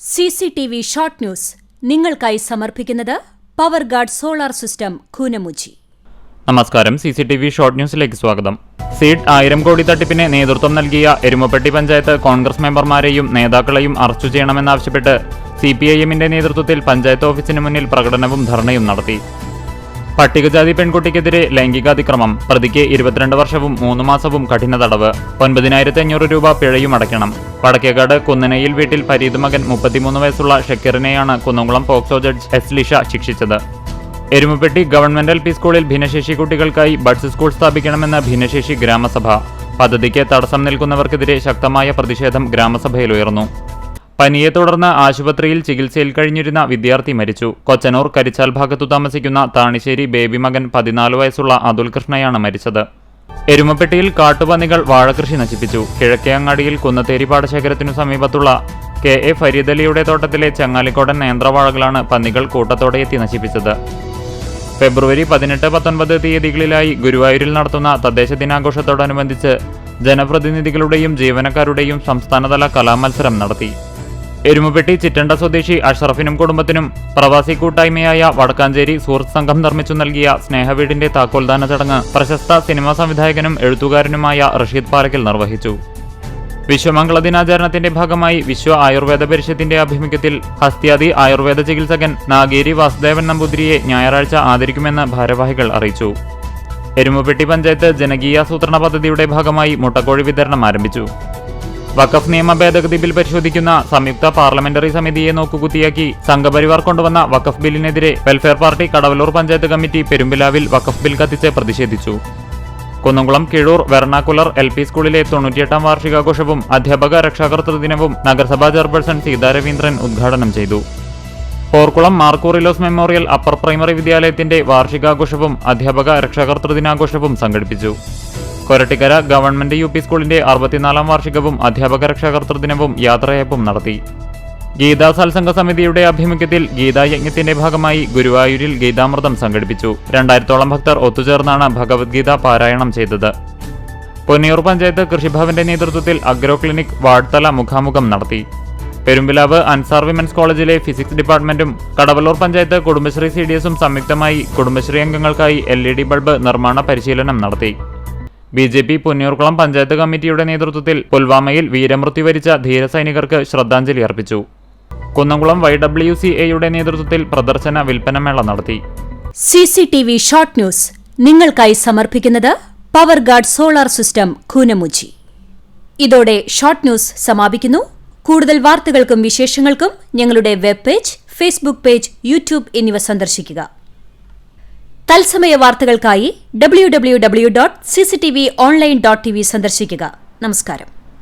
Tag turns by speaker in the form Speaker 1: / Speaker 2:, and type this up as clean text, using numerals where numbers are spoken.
Speaker 1: CCTV short news നിങ്ങൾക്കായി സമർപ്പിക്കുന്നത് power guard solar system Koonamuchi.
Speaker 2: നമസ്കാരം. CCTV ഷോർട്ട് ന്യൂസിലേക്ക് സ്വാഗതം. സീഡ് 1000 കോടി തട്ടിപ്പിന് നേതൃത്വം നൽകിയ എരുമപ്പെട്ടി പഞ്ചായത്ത് കോൺഗ്രസ് മെമ്പർമാരെയും നേതാക്കളെയും അറസ്റ്റ് ചെയ്യണമെന്നാവശ്യപ്പെട്ട് CPIMന്റെ നേതൃത്വത്തിൽ പഞ്ചായത്ത് ഓഫീസിന് മുന്നിൽ പ്രകടനവും ധർണയും നടത്തി. പട്ടികജാതി പെൺകുട്ടിക്കെതിരെ ലൈംഗികാതിക്രമം, പ്രതിക്ക് 22 വർഷവും 3 മാസവും കഠിന തടവ്, 9,500 രൂപ പിഴയും അടയ്ക്കണം. വടക്കേക്കാട് കുന്നനയിൽ വീട്ടിൽ ഫരീദ് മകൻ 33 വയസ്സുള്ള ഷക്കീറിനെയാണ് Kunnamkulam POCSO judge S. Lisha ശിക്ഷിച്ചത്. എരുമപ്പെട്ടി ഗവൺമെന്റ് LP സ്കൂളിൽ ഭിന്നശേഷി കുട്ടികൾക്കായി ബഡ്സ് സ്കൂൾ സ്ഥാപിക്കണമെന്ന ഭിന്നശേഷി ഗ്രാമസഭ. പദ്ധതിക്ക് തടസ്സം നിൽക്കുന്നവർക്കെതിരെ ശക്തമായ പ്രതിഷേധം ഗ്രാമസഭയിൽ ഉയർന്നു. പനിയെ തുടർന്ന് ആശുപത്രിയിൽ ചികിത്സയിൽ കഴിഞ്ഞിരുന്ന വിദ്യാർത്ഥി മരിച്ചു. കൊച്ചനൂർ കരിച്ചാൽ ഭാഗത്തു താമസിക്കുന്ന താണിശ്ശേരി ബേബി മകൻ 14 വയസ്സുള്ള അതുൽ കൃഷ്ണയാണ് മരിച്ചത്. എരുമപ്പെട്ടിയിൽ കാട്ടുപന്നികൾ വാഴകൃഷി നശിപ്പിച്ചു. കിഴക്കേ അങ്ങാടിയിൽ കുന്നത്തേരി പാടശേഖരത്തിനു സമീപത്തുള്ള KA ഫരീദ് അലിയുടെ തോട്ടത്തിലെ ചങ്ങാലിക്കോടൻ നേന്ത്രവാഴകളാണ് പന്നികൾ കൂട്ടത്തോടെ എത്തി നശിപ്പിച്ചത്. ഫെബ്രുവരി 18, 19 തീയതികളിലായി ഗുരുവായൂരിൽ നടത്തുന്ന തദ്ദേശ ദിനാഘോഷത്തോടനുബന്ധിച്ച് ജനപ്രതിനിധികളുടെയും ജീവനക്കാരുടെയും സംസ്ഥാനതല കലാമത്സരം നടത്തി. എരുമപ്പെട്ടി ചിറ്റണ്ട സ്വദേശി അഷ്റഫിനും കുടുംബത്തിനും പ്രവാസി കൂട്ടായ്മയായ വടക്കാഞ്ചേരി സുഹൃത്ത് സംഘം നിർമ്മിച്ചു നൽകിയ സ്നേഹവീടിന്റെ താക്കോൽദാന ചടങ്ങ് പ്രശസ്ത സിനിമാ സംവിധായകനും എഴുത്തുകാരനുമായ റഷീദ് പാറയ്ക്കൽ നിർവഹിച്ചു. വിശ്വമംഗള ദിനാചരണത്തിന്റെ ഭാഗമായി വിശ്വ ആയുർവേദ പരിഷത്തിന്റെ ആഭിമുഖ്യത്തിൽ ഹസ്ത്യാദി ആയുർവേദ ചികിത്സകൻ നാഗേരി വാസുദേവൻ നമ്പൂതിരിയെ ഞായറാഴ്ച ആദരിക്കുമെന്ന് ഭാരവാഹികൾ അറിയിച്ചു. എരുമപ്പെട്ടി പഞ്ചായത്ത് ജനകീയാസൂത്രണ പദ്ധതിയുടെ ഭാഗമായി മുട്ടക്കോഴി വിതരണം ആരംഭിച്ചു. വഖഫ് നിയമ ഭേദഗതി ബിൽ പരിശോധിക്കുന്ന സംയുക്ത പാർലമെന്ററി സമിതിയെ നോക്കുകുത്തിയാക്കി സംഘപരിവാർ കൊണ്ടുവന്ന വഖഫ് ബില്ലിനെതിരെ welfare party Kadavallur panchayat committee പെരുമ്പിലാവിൽ വഖഫ് ബിൽ കത്തിച്ച് പ്രതിഷേധിച്ചു. കുന്നംകുളം കിഴൂർ വെർണാക്കുലർ LP സ്കൂളിലെ 98ാം വാർഷികാഘോഷവും അധ്യാപക രക്ഷാകർതൃ ദിനവും നഗരസഭാ ചെയർപേഴ്സൺ സീതാ രവീന്ദ്രൻ ഉദ്ഘാടനം ചെയ്തു. പോർക്കുളം മാർക്കൂറിലോസ് മെമ്മോറിയൽ അപ്പർ പ്രൈമറി വിദ്യാലയത്തിന്റെ വാർഷികാഘോഷവും അധ്യാപക രക്ഷാകർതൃ ദിനാഘോഷവും സംഘടിപ്പിച്ചു. കൊരട്ടിക്കര ഗവൺമെന്റ് UP സ്കൂളിന്റെ 64ാം വാർഷികവും അധ്യാപക രക്ഷാകർതൃ ദിനവും യാത്രയയപ്പും നടത്തി. ഗീതാ സത്സംഗ സമിതിയുടെ ആഭിമുഖ്യത്തിൽ ഗീതായജ്ഞത്തിന്റെ ഭാഗമായി ഗുരുവായൂരിൽ ഗീതാമൃതം സംഘടിപ്പിച്ചു. 2000ഓളം ഭക്തർ ഒത്തുചേർന്നാണ് ഭഗവത്ഗീത പാരായണം ചെയ്തത്. പൊന്നിയൂർ പഞ്ചായത്ത് കൃഷിഭവന്റെ നേതൃത്വത്തിൽ അഗ്രോ ക്ലിനിക് വാർഡ് തല മുഖാമുഖം നടത്തി. പെരുമ്പിലാവ് അൻസാർ വിമൻസ് കോളേജിലെ ഫിസിക്സ് ഡിപ്പാർട്ട്മെന്റും കടവലൂർ പഞ്ചായത്ത് കുടുംബശ്രീ CDSഉം സംയുക്തമായി കുടുംബശ്രീ അംഗങ്ങൾക്കായി LED ബൾബ് നിർമ്മാണ പരിശീലനം നടത്തി. BJP പൊന്നിയൂർക്കുളം പഞ്ചായത്ത് കമ്മിറ്റിയുടെ നേതൃത്വത്തിൽ പുൽവാമയിൽ വീരമൃത്യു വരിച്ച ധീരസൈനികർക്ക് ശ്രദ്ധാഞ്ജലി അർപ്പിച്ചു. കുന്നംകുളം YWCAയുടെ നേതൃത്വത്തിൽ പ്രദർശന വിൽപ്പനമേള നടത്തി.
Speaker 1: CCTV ഷോർട്ട് ന്യൂസ് നിങ്ങൾക്കായി സമർപ്പിക്കുന്നത് power guard solar system Koonamuchi. ഇതോടെ ഷോർട്ട് ന്യൂസ് സമാപിക്കുന്നു. കൂടുതൽ വാർത്തകൾക്കും വിശേഷങ്ങൾക്കും ഞങ്ങളുടെ web page, Facebook page, YouTube എന്നിവ സന്ദർശിക്കുക. തത്സമയ വാർത്തകൾക്കായി www.cctvonline.tv സന്ദർശിക്കുക. നമസ്കാരം.